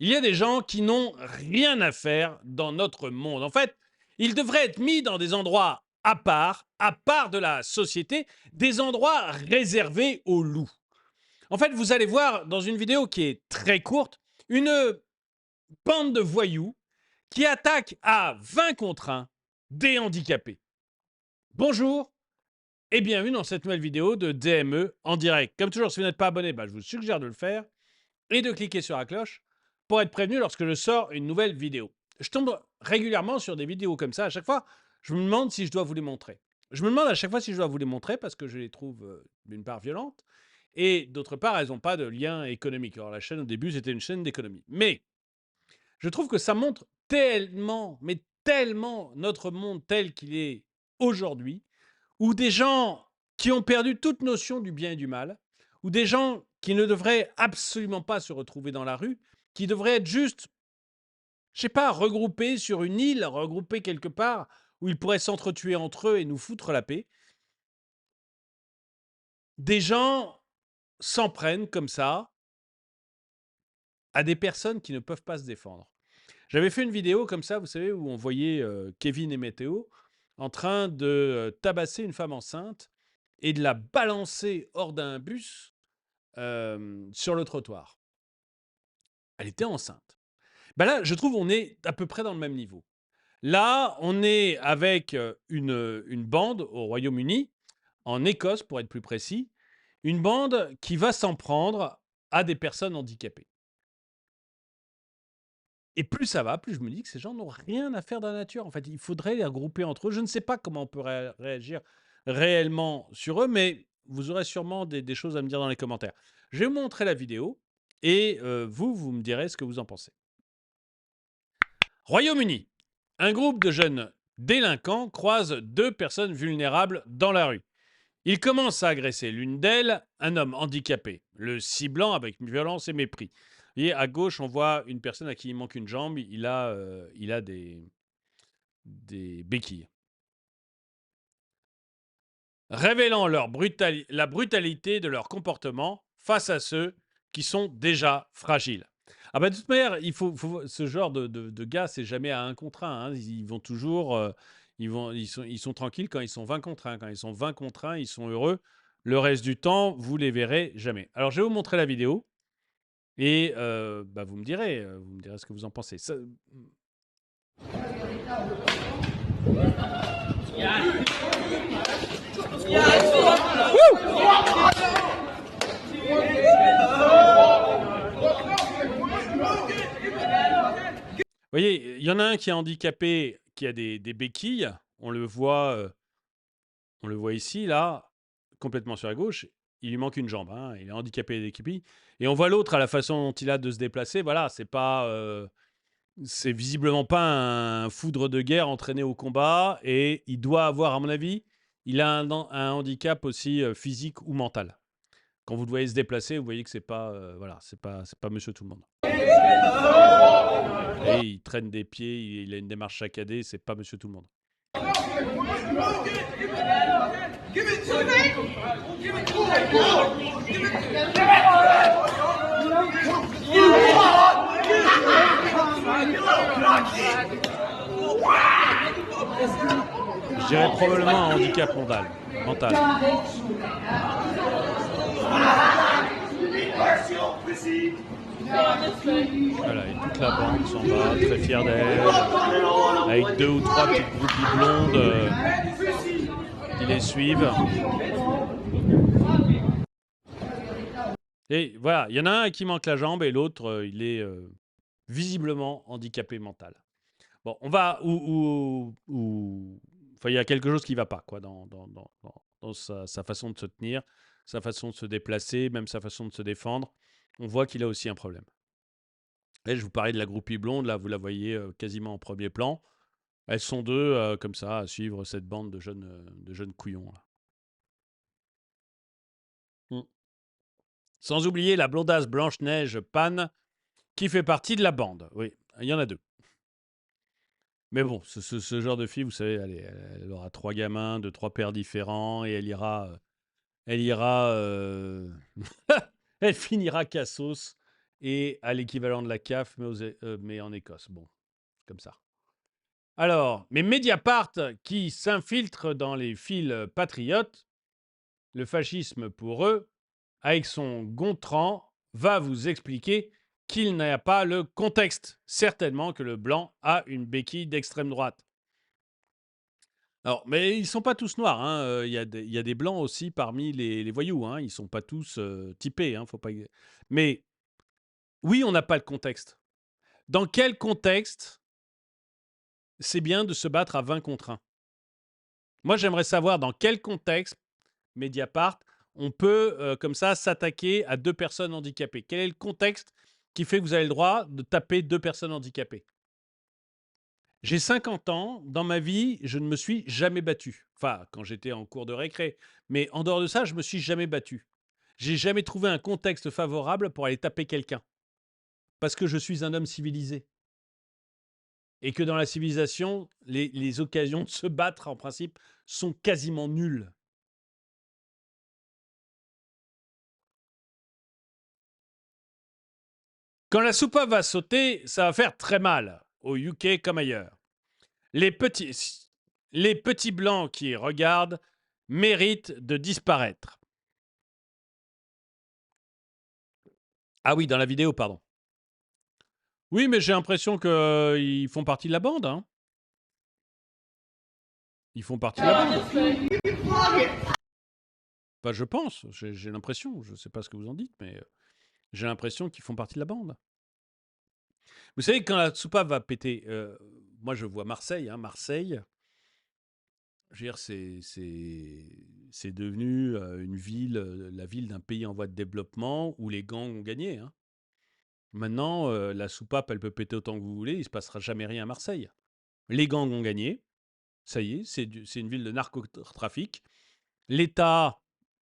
Il y a des gens qui n'ont rien à faire dans notre monde. En fait, ils devraient être mis dans des endroits à part de la société, des endroits réservés aux loups. En fait, vous allez voir dans une vidéo qui est très courte, une bande de voyous qui attaque à 20 contre 1 des handicapés. Bonjour et bienvenue dans cette nouvelle vidéo de DME en direct. Comme toujours, si vous n'êtes pas abonné, je vous suggère de le faire et de cliquer sur la cloche pour être prévenu lorsque je sors une nouvelle vidéo. Je tombe régulièrement sur des vidéos comme ça. À chaque fois, je me demande si je dois vous les montrer. Je me demande à chaque fois si je dois vous les montrer parce que je les trouve d'une part violentes et d'autre part, elles n'ont pas de lien économique. Alors la chaîne au début, c'était une chaîne d'économie. Mais je trouve que ça montre tellement, mais tellement notre monde tel qu'il est aujourd'hui, où des gens qui ont perdu toute notion du bien et du mal, ou des gens qui ne devraient absolument pas se retrouver dans la rue, qui devraient être juste, je sais pas, regroupés sur une île, regroupés quelque part, où ils pourraient s'entretuer entre eux et nous foutre la paix. Des gens s'en prennent comme ça à des personnes qui ne peuvent pas se défendre. J'avais fait une vidéo comme ça, vous savez, où on voyait Kevin et Météo en train de tabasser une femme enceinte et de la balancer hors d'un bus sur le trottoir. Elle était enceinte. Là, je trouve on est à peu près dans le même niveau. Là, on est avec une bande au Royaume-Uni, en Écosse pour être plus précis, une bande qui va s'en prendre à des personnes handicapées. Et plus ça va, plus je me dis que ces gens n'ont rien à faire dans la nature. En fait, il faudrait les regrouper entre eux. Je ne sais pas comment on peut réagir réellement sur eux, mais vous aurez sûrement des choses à me dire dans les commentaires. Je vais vous montrer la vidéo et vous me direz ce que vous en pensez. Royaume-Uni. Un groupe de jeunes délinquants croise deux personnes vulnérables dans la rue. Ils commencent à agresser l'une d'elles, un homme handicapé, le ciblant avec violence et mépris. Et à gauche, on voit une personne à qui il manque une jambe, il a des béquilles. Révélant la brutalité de leur comportement face à ceux qui sont déjà fragiles. De toute manière, ce genre de gars, c'est jamais à 1 contre 1. Hein. Ils vont toujours. Ils sont tranquilles quand ils sont 20 contre 1. Quand ils sont 20 contre 1, ils sont heureux. Le reste du temps, vous les verrez jamais. Alors, je vais vous montrer la vidéo et vous me direz ce que vous en pensez. Vous voyez, il y en a un qui est handicapé, qui a des béquilles. On le voit ici, là, complètement sur la gauche. Il lui manque une jambe. Hein. Il est handicapé des béquilles. Et on voit l'autre à la façon dont il a de se déplacer. Voilà, c'est visiblement pas un foudre de guerre entraîné au combat. Et il doit avoir, à mon avis, il a un handicap aussi physique ou mental. Quand vous le voyez se déplacer, vous voyez que c'est pas monsieur tout le monde. Et il traîne des pieds, il a une démarche saccadée, c'est pas monsieur tout le monde. Je dirais probablement un handicap mental. Voilà, et toute la bande s'en va, très fière d'elle, avec 2 ou 3 petites groupies blondes qui les suivent. Et voilà, il y en a un qui manque la jambe et l'autre, il est visiblement handicapé mental. Bon, on va enfin, il y a quelque chose qui ne va pas quoi, dans sa façon de se tenir, sa façon de se déplacer, même sa façon de se défendre. On voit qu'il a aussi un problème. Et je vous parlais de la groupie blonde, là, vous la voyez quasiment en premier plan. Elles sont deux, comme ça, à suivre cette bande de jeunes couillons. Là. Sans oublier la blondasse Blanche-Neige Pan, qui fait partie de la bande. Oui, il y en a 2. Mais bon, ce genre de fille, vous savez, elle aura 3 gamins de 3 pères différents et elle finira cassos et à l'équivalent de la CAF, mais en Écosse. Bon, comme ça. Alors, mais Mediapart, qui s'infiltre dans les fils patriotes, le fascisme pour eux, avec son Gontran, va vous expliquer qu'il n'y a pas le contexte. Certainement que le blanc a une béquille d'extrême droite. Alors, mais ils ne sont pas tous noirs. Hein. Il y a des blancs aussi parmi les voyous. Hein. Ils ne sont pas tous typés. Hein. Faut pas... Mais oui, on n'a pas le contexte. Dans quel contexte c'est bien de se battre à 20 contre 1? Moi, j'aimerais savoir dans quel contexte, Mediapart, on peut, comme ça, s'attaquer à 2 personnes handicapées. Quel est le contexte qui fait que vous avez le droit de taper 2 personnes handicapées? J'ai 50 ans. Dans ma vie, je ne me suis jamais battu. Enfin, quand j'étais en cours de récré. Mais en dehors de ça, je me suis jamais battu. J'ai jamais trouvé un contexte favorable pour aller taper quelqu'un. Parce que je suis un homme civilisé. Et que dans la civilisation, les occasions de se battre, en principe, sont quasiment nulles. Quand la soupape va sauter, ça va faire très mal, au UK comme ailleurs. Les petits blancs qui regardent méritent de disparaître. Ah oui, dans la vidéo, pardon. Oui, mais j'ai l'impression qu'ils font partie de la bande. Hein. Ils font partie de la bande. Enfin, je pense, j'ai l'impression. Je ne sais pas ce que vous en dites, mais j'ai l'impression qu'ils font partie de la bande. Vous savez, quand la soupape va péter, moi je vois Marseille. Hein, Marseille, je veux dire, c'est devenu une ville, la ville d'un pays en voie de développement où les gangs ont gagné. Hein. Maintenant, la soupape, elle peut péter autant que vous voulez, il ne se passera jamais rien à Marseille. Les gangs ont gagné, ça y est, c'est une ville de narcotrafic. L'État,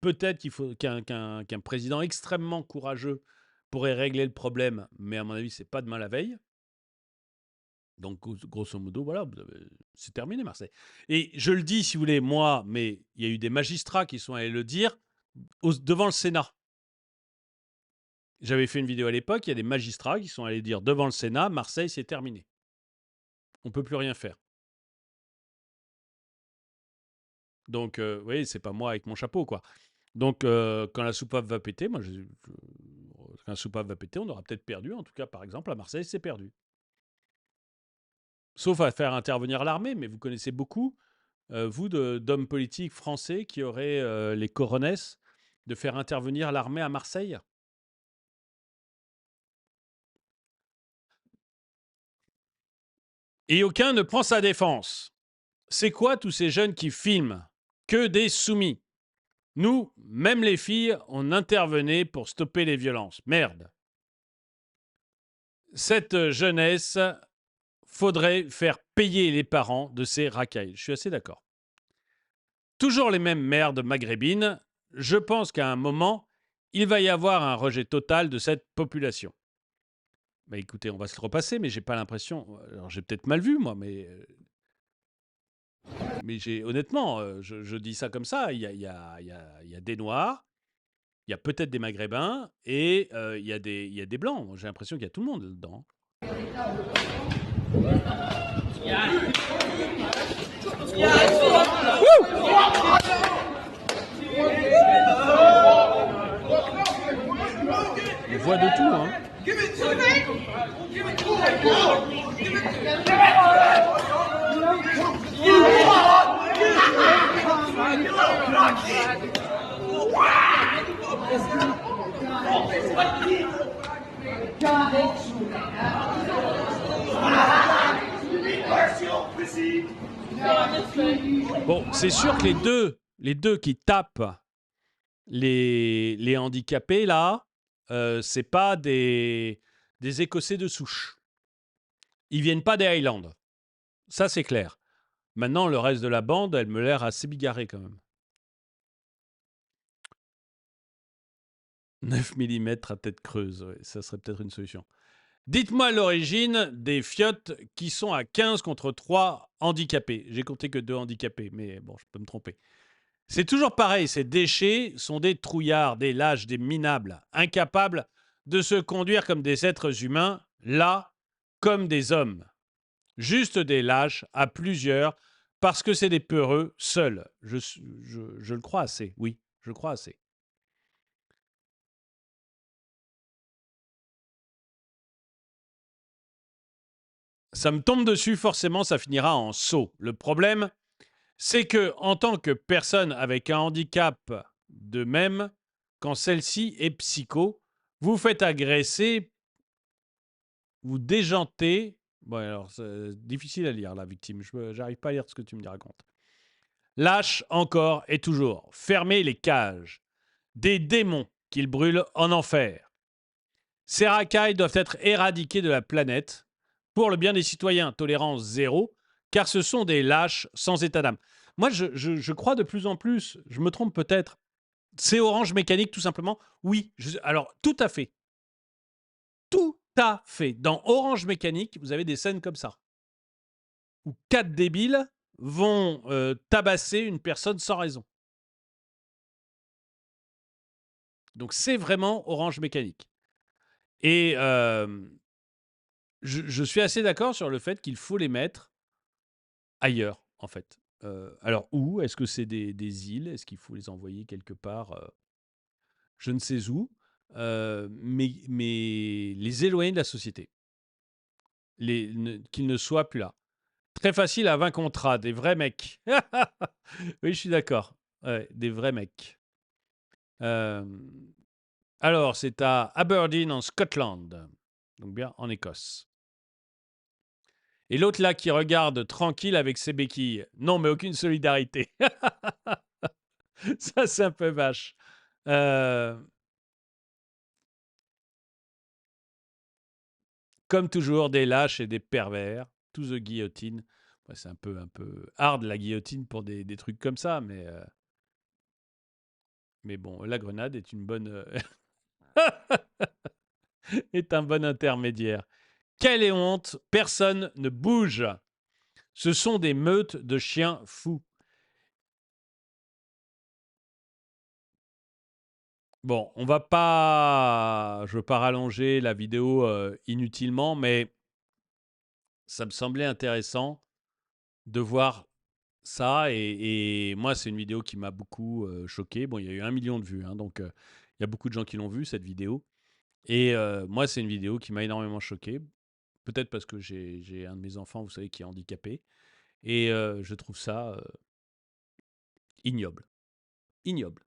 peut-être qu'un président extrêmement courageux pourrait régler le problème, mais à mon avis, c'est pas demain la veille. Donc, grosso modo, voilà, c'est terminé, Marseille. Et je le dis, si vous voulez, moi, mais il y a eu des magistrats qui sont allés le dire devant le Sénat. J'avais fait une vidéo à l'époque, il y a des magistrats qui sont allés dire devant le Sénat, Marseille, c'est terminé. On ne peut plus rien faire. Donc, vous voyez, c'est pas moi avec mon chapeau, quoi. Donc, quand la soupape va péter, quand la soupape va péter, on aura peut-être perdu. En tout cas, par exemple, à Marseille, c'est perdu. Sauf à faire intervenir l'armée, mais vous connaissez beaucoup, vous, d'hommes politiques français qui auraient les coronesses de faire intervenir l'armée à Marseille? Et aucun ne prend sa défense. C'est quoi tous ces jeunes qui filment? Que des soumis. Nous, même les filles, on intervenait pour stopper les violences. Merde. Cette jeunesse, faudrait faire payer les parents de ces racailles. Je suis assez d'accord. Toujours les mêmes merdes maghrébines. Je pense qu'à un moment, il va y avoir un rejet total de cette population. Bah écoutez, on va se le repasser, mais j'ai pas l'impression. Alors j'ai peut-être mal vu, moi, mais honnêtement, je dis ça comme ça. Il y a des Noirs, il y a peut-être des Maghrébins et il y a des Blancs. J'ai l'impression qu'il y a tout le monde dedans. On voit de tout, hein. Bon, c'est sûr que les deux qui tapent les handicapés, là, c'est pas des Écossais de souche. Ils viennent pas des Highlands. Ça, c'est clair. Maintenant, le reste de la bande, elle me l'air assez bigarrée quand même. 9 mm à tête creuse, ouais, ça serait peut-être une solution. Dites-moi l'origine des fiottes qui sont à 15 contre 3 handicapés. J'ai compté que 2 handicapés, mais bon, je peux me tromper. C'est toujours pareil, ces déchets sont des trouillards, des lâches, des minables, incapables de se conduire comme des êtres humains, là, comme des hommes. Juste des lâches à plusieurs, parce que c'est des peureux seuls. Je le crois assez, oui, je crois assez. Ça me tombe dessus, forcément, ça finira en saut. Le problème, c'est que, en tant que personne avec un handicap de même, quand celle-ci est psycho, vous faites agresser, vous déjantez. Bon, alors, c'est difficile à lire, la victime. Je n'arrive pas à lire ce que tu me racontes. Lâche encore et toujours. Fermez les cages. Des démons qu'ils brûlent en enfer. Ces racailles doivent être éradiquées de la planète pour le bien des citoyens. Tolérance zéro, car ce sont des lâches sans état d'âme. Moi, je crois de plus en plus, je me trompe peut-être, c'est Orange Mécanique tout simplement. Oui, alors tout à fait. Tout à fait. Dans Orange Mécanique, vous avez des scènes comme ça. Où 4 débiles vont tabasser une personne sans raison. Donc c'est vraiment Orange Mécanique. Et je suis assez d'accord sur le fait qu'il faut les mettre ailleurs, en fait. Alors où? Est-ce que c'est des îles? Est-ce qu'il faut les envoyer quelque part je ne sais où? Mais les éloigner de la société. Qu'ils ne soient plus là. Très facile à 20 contrats, des vrais mecs. Oui, je suis d'accord. Ouais, des vrais mecs. Alors, c'est à Aberdeen, en Scotland. Donc bien en Écosse. Et l'autre là qui regarde tranquille avec ses béquilles. Non, mais aucune solidarité. Ça, c'est un peu vache. Comme toujours, des lâches et des pervers. To the guillotine. Ouais, c'est un peu hard la guillotine pour des trucs comme ça, mais bon, la grenade est une bonne est un bon intermédiaire. Quelle honte! Personne ne bouge. Ce sont des meutes de chiens fous. Bon, on va pas, je veux pas rallonger la vidéo inutilement, mais ça me semblait intéressant de voir ça. Et moi, c'est une vidéo qui m'a beaucoup choqué. Bon, il y a eu 1 million de vues, hein, donc il y a beaucoup de gens qui l'ont vue, cette vidéo. Et moi, c'est une vidéo qui m'a énormément choqué. Peut-être parce que j'ai un de mes enfants, vous savez, qui est handicapé. Et je trouve ça ignoble. Ignoble.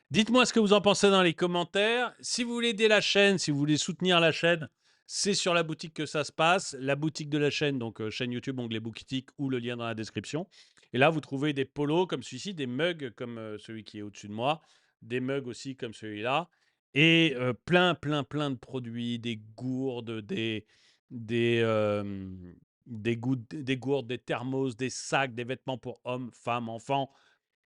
Dites-moi ce que vous en pensez dans les commentaires. Si vous voulez aider la chaîne, si vous voulez soutenir la chaîne, c'est sur la boutique que ça se passe. La boutique de la chaîne, donc chaîne YouTube, onglet boutique ou le lien dans la description. Et là, vous trouvez des polos comme celui-ci, des mugs comme celui qui est au-dessus de moi, des mugs aussi comme celui-là, et plein de produits, des gourdes, des, euh, des gourdes, des thermos, des sacs, des vêtements pour hommes, femmes, enfants,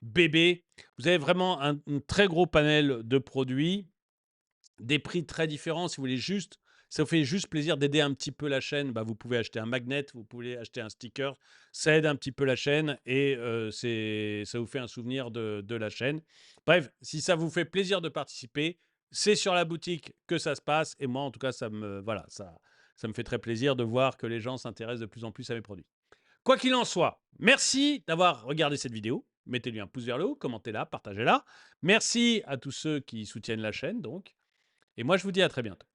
bébés. Vous avez vraiment un très gros panel de produits, des prix très différents. Si vous voulez juste, ça vous fait juste plaisir d'aider un petit peu la chaîne, bah, vous pouvez acheter un magnet, vous pouvez acheter un sticker. Ça aide un petit peu la chaîne et ça vous fait un souvenir de la chaîne. Bref, si ça vous fait plaisir de participer, c'est sur la boutique que ça se passe. Et moi, en tout cas, voilà, ça me fait très plaisir de voir que les gens s'intéressent de plus en plus à mes produits. Quoi qu'il en soit, merci d'avoir regardé cette vidéo. Mettez-lui un pouce vers le haut, commentez-la, partagez-la. Merci à tous ceux qui soutiennent la chaîne, donc. Et moi, je vous dis à très bientôt.